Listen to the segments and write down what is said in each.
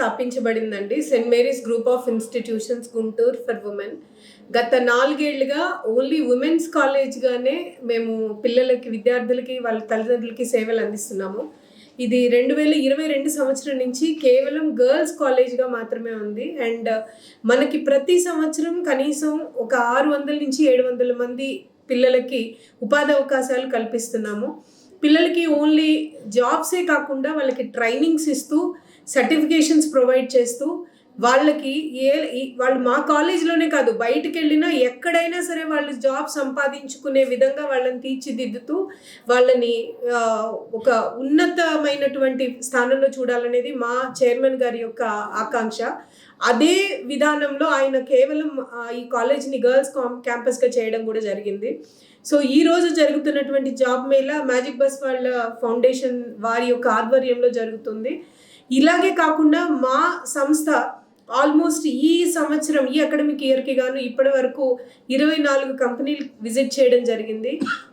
స్థాపించబడిందండి saint Mary's group of institutions Guntur for women. గత 4 ఏళ్లుగా only women's కాలేజ్గానే మేము పిల్లలకి, విద్యార్థులకి, వాళ్ళ తల్లిదండ్రులకి సేవలు అందిస్తున్నాము. ఇది 2022 సంవత్సరం నుంచి కేవలం గర్ల్స్ కాలేజ్గా మాత్రమే ఉంది. అండ్ మనకి ప్రతి సంవత్సరం కనీసం ఒక 600 నుంచి 700 మంది పిల్లలకి ఉపాధి అవకాశాలు కల్పిస్తున్నాము. పిల్లలకి ఓన్లీ జాబ్సే కాకుండా వాళ్ళకి ట్రైనింగ్స్ ఇస్తూ, సర్టిఫికేషన్స్ ప్రొవైడ్ చేస్తూ, వాళ్ళకి వాళ్ళు మా కాలేజీలోనే కాదు, బయటికి వెళ్ళినా ఎక్కడైనా సరే వాళ్ళు జాబ్ సంపాదించుకునే విధంగా వాళ్ళని తీర్చిదిద్దుతూ వాళ్ళని ఒక ఉన్నతమైనటువంటి స్థానంలో చూడాలనేది మా చైర్మన్ గారి యొక్క ఆకాంక్ష. అదే విధానంలో ఆయన కేవలం ఈ కాలేజీని గర్ల్స్ క్యాంపస్గా చేయడం కూడా జరిగింది. సో ఈ రోజు జరుగుతున్నటువంటి జాబ్ మేళా మ్యాజిక్ బస్ వాళ్ళ ఫౌండేషన్ వారి యొక్క ఆధ్వర్యంలో జరుగుతుంది. ఇలాగే కాకుండా మా సంస్థ ఆల్మోస్ట్ ఈ సంవత్సరం, ఈ అకాడమిక్ ఇయర్కి గాను ఇప్పటి వరకు 24 కంపెనీలు విజిట్ చేయడం జరిగింది.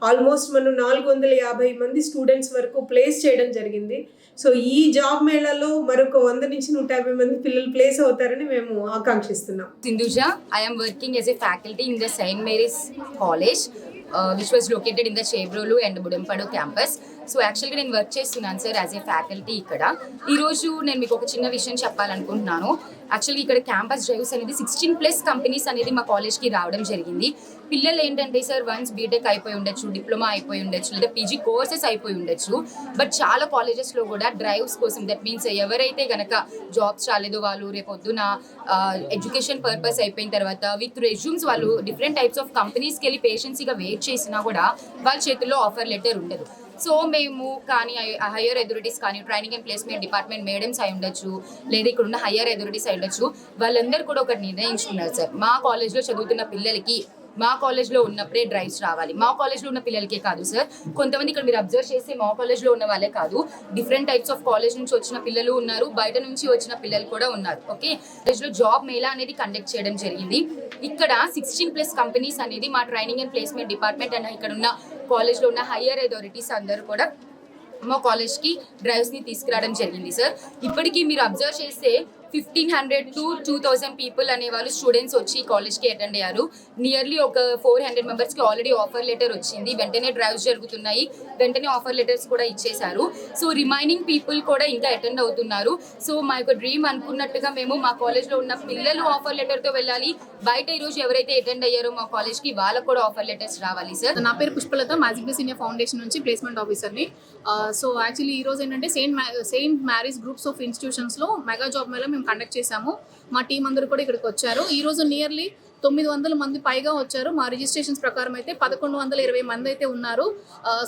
ఆల్మోస్ట్ మనం 450 మంది స్టూడెంట్స్ వరకు ప్లేస్ చేయడం జరిగింది. సో ఈ జాబ్ మేళాలో మరొక 100 నుంచి 150 మంది పిల్లలు ప్లేస్ అవుతారని మేము ఆకాంక్షిస్తున్నాం. Sinduja, I am working as a faculty in the Saint Mary's College, which was located in the Chebrolu and Budampadu campus. So యాక్చువల్గా నేను వర్క్ చేస్తున్నాను సార్ యాజ్ ఏ ఫ్యాకల్టీ ఇక్కడ. ఈరోజు నేను మీకు ఒక చిన్న విషయం చెప్పాలనుకుంటున్నాను. యాక్చువల్గా ఇక్కడ క్యాంపస్ డ్రైవ్స్ అనేది 16+ కంపెనీస్ అనేది మా కాలేజ్కి రావడం జరిగింది. పిల్లలు ఏంటంటే సార్ వన్స్ బీటెక్ అయిపోయి ఉండొచ్చు, డిప్లొమా అయిపోయి ఉండొచ్చు, లేదా పీజీ కోర్సెస్ అయిపోయి ఉండొచ్చు. బట్ చాలా కాలేజెస్లో కూడా డ్రైవ్స్ కోసం, దట్ మీన్స్ ఎవరైతే కనుక జాబ్స్ రాలేదో వాళ్ళు రేపొద్దున ఎడ్యుకేషన్ పర్పస్ అయిపోయిన తర్వాత విత్ రెజ్యూమ్స్ వాళ్ళు డిఫరెంట్ టైప్స్ ఆఫ్ కంపెనీస్కి వెళ్ళి పేషెన్సీగా వెయిట్ చేసినా కూడా వాళ్ళ చేతుల్లో ఆఫర్ లెటర్ ఉండదు. సో మేము కానీ హయ్యర్ అథారిటీస్ కానీ, training and placement department madams అయి ఉండొచ్చు, లేదా ఇక్కడ ఉన్న హయ్యర్ అథారిటీస్ అయి ఉండొచ్చు, వాళ్ళందరూ కూడా ఒకటి నిర్ణయించుకున్నారు సార్, మా కాలేజ్లో చదువుతున్న పిల్లలకి మా కాలేజ్లో ఉన్నప్పుడే డ్రైవ్స్ రావాలి. మా కాలేజ్లో ఉన్న పిల్లలకే కాదు సార్, కొంతమంది ఇక్కడ మీరు అబ్జర్వ్ చేస్తే మా కాలేజ్లో ఉన్న వాళ్ళే కాదు, డిఫరెంట్ టైప్స్ ఆఫ్ కాలేజ్ నుంచి వచ్చిన పిల్లలు ఉన్నారు, బయట నుంచి వచ్చిన పిల్లలు కూడా ఉన్నారు. ఓకే, కాలేజ్లో జాబ్ మేళా అనేది కండక్ట్ చేయడం జరిగింది. ఇక్కడ 16+ కంపెనీస్ అనేది మా training and placement department and ఇక్కడ ఉన్న కాలేజ్లో ఉన్న హయ్యర్ అథారిటీస్ అందరూ కూడా మా కాలేజ్కి డ్రైవ్స్ని తీసుకురావడం జరిగింది సార్. ఇప్పటికీ మీరు అబ్జర్వ్ చేస్తే 1500 to 2000 పీపుల్ అనేవాళ్ళు స్టూడెంట్స్ వచ్చి కాలేజ్కి అటెండ్ అయ్యారు. నియర్లీ ఒక 400 మెంబర్స్కి ఆల్రెడీ ఆఫర్ లెటర్ వచ్చింది. వెంటనే డ్రైవ్స్ జరుగుతున్నాయి, వెంటనే ఆఫర్ లెటర్స్ కూడా ఇచ్చేశారు. సో రిమైనింగ్ పీపుల్ కూడా ఇంకా అటెండ్ అవుతున్నారు. సో మా యొక్క డ్రీమ్ అనుకున్నట్టుగా మేము మా కాలేజ్లో ఉన్న పిల్లలు ఆఫర్ లెటర్తో వెళ్ళాలి, బయట ఈరోజు ఎవరైతే అటెండ్ అయ్యారో మా కాలేజ్కి వాళ్ళకు కూడా ఆఫర్ లెటర్స్ రావాలి సార్. నా పేరు Pushpalatha, magic bus India foundation నుంచి ప్లేస్మెంట్ ఆఫీసర్ని. సో యాక్చువల్లీ ఈరోజు ఏంటంటే సెయింట్ మ్యారీస్ గ్రూప్స్ ఆఫ్ ఇన్స్టిట్యూషన్స్లో మెగా జాబ్ మేళా మేము కండక్ట్ చేశాము. మా టీం అందరూ కూడా ఇక్కడికి వచ్చారు. ఈరోజు నియర్లీ 900 మంది పైగా వచ్చారు. మా రిజిస్ట్రేషన్స్ ప్రకారం అయితే 1120 మంది అయితే ఉన్నారు.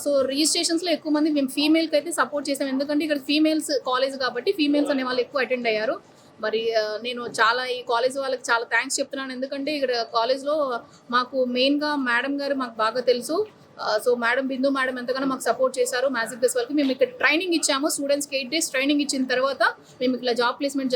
సో రిజిస్ట్రేషన్స్లో ఎక్కువ మంది మేము ఫీమేల్కి అయితే సపోర్ట్ చేసాం, ఎందుకంటే ఇక్కడ ఫీమేల్స్ కాలేజ్ కాబట్టి ఫీమేల్స్ అనే వాళ్ళు ఎక్కువ అటెండ్ అయ్యారు. మరి నేను చాలా ఈ కాలేజ్ వాళ్ళకి చాలా థ్యాంక్స్ చెప్తున్నాను, ఎందుకంటే ఇక్కడ కాలేజ్లో మాకు మెయిన్గా మేడం గారు మాకు బాగా తెలుసు. సో మేడం బిందు మేడం ఎంతగానో మాకు సపోర్ట్ చేశారు. మ్యాజిక్ బస్ వాళ్ళకి మేము ఇక్కడ ట్రైనింగ్ ఇచ్చాము. స్టూడెంట్స్కి 8 days ట్రైనింగ్ ఇచ్చిన తర్వాత మేము ఇక్కడ జాబ్ ప్లేస్మెంట్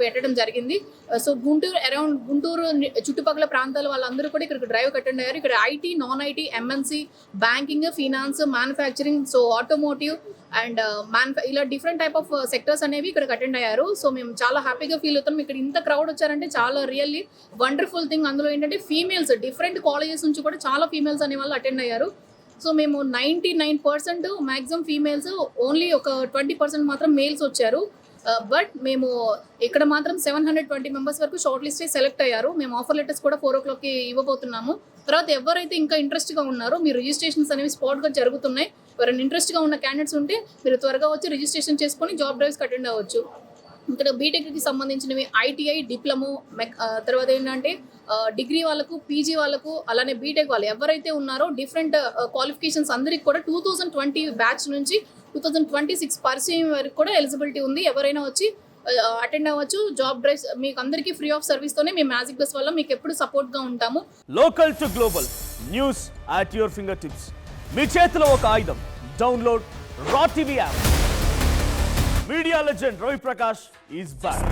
పెట్టడం జరిగింది. సో గుంటూరు చుట్టుపక్కల ప్రాంతాల వాళ్ళందరూ కూడా ఇక్కడ డ్రైవ్ అటెండ్ అయ్యారు. ఇక్కడ IT, non IT, MNC, banking, finance, manufacturing, so automotive and ఇలా డిఫరెంట్ టైప్ ఆఫ్ సెక్టర్స్ అనేవి ఇక్కడికి అటెండ్ అయ్యారు. సో మేము చాలా హ్యాపీగా ఫీల్ అవుతాం. ఇక్కడ ఇంత క్రౌడ్ వచ్చారంటే చాలా రియల్లీ వండర్ఫుల్ థింగ్. అందులో ఏంటంటే ఫీమేల్స్ డిఫరెంట్ కాలేజెస్ నుంచి కూడా చాలా ఫీమేల్స్ అనే వాళ్ళు అటెండ్ అయ్యారు. సో మేము 99% మ్యాక్సిమం ఫీమేల్స్, ఓన్లీ ఒక 20% మాత్రం మేల్స్ వచ్చారు. బట్ మేము ఇక్కడ మాత్రం 720 మెంబర్స్ వరకు షార్ట్ లిస్ట్ సెలెక్ట్ అయ్యారు. మేము ఆఫర్ లెటర్స్ కూడా 4 o'clockకి ఇవ్వబోతున్నాము. తర్వాత ఎవరైతే ఇంకా ఇంట్రెస్ట్గా ఉన్నారో, మీరు రిజిస్ట్రేషన్స్ అనేవి స్పాట్గా జరుగుతున్నాయి, ఎవరైనా ఇంట్రెస్ట్గా ఉన్న క్యాండిడేట్స్ ఉంటే మీరు త్వరగా వచ్చి రిజిస్ట్రేషన్ చేసుకొని జాబ్ డ్రైవ్స్కి అటెండ్ అవ్వచ్చు. ఇక్కడ బీటెక్కి సంబంధించినవి ఐటీఐ, డిప్లొమో, తర్వాత ఏంటంటే డిగ్రీ వాళ్ళకు, పీజీ వాళ్ళకు, అలానే బీటెక్ వాళ్ళు ఎవరైతే ఉన్నారో డిఫరెంట్ క్వాలిఫికేషన్స్ అందరికి కూడా 2020 బ్యాచ్ నుంచి 2026 పరిచయం వరకు కూడా ఎలిజిబిలిటీ ఉంది. ఎవరైనా వచ్చి అటెండ్ అవ్వచ్చు. జాబ్ డ్రైవ్స్ మీకు అందరికీ ఫ్రీ ఆఫ్ సర్వీస్తోనే మేము మ్యాజిక్ బస్ వల్ల మీకు ఎప్పుడు సపోర్ట్గా ఉంటాము. Local to global news at your fingertips. మీ చేతిలో ఒక ఆయుధం. Download Raw TV app. Media legend Ravi Prakash is back.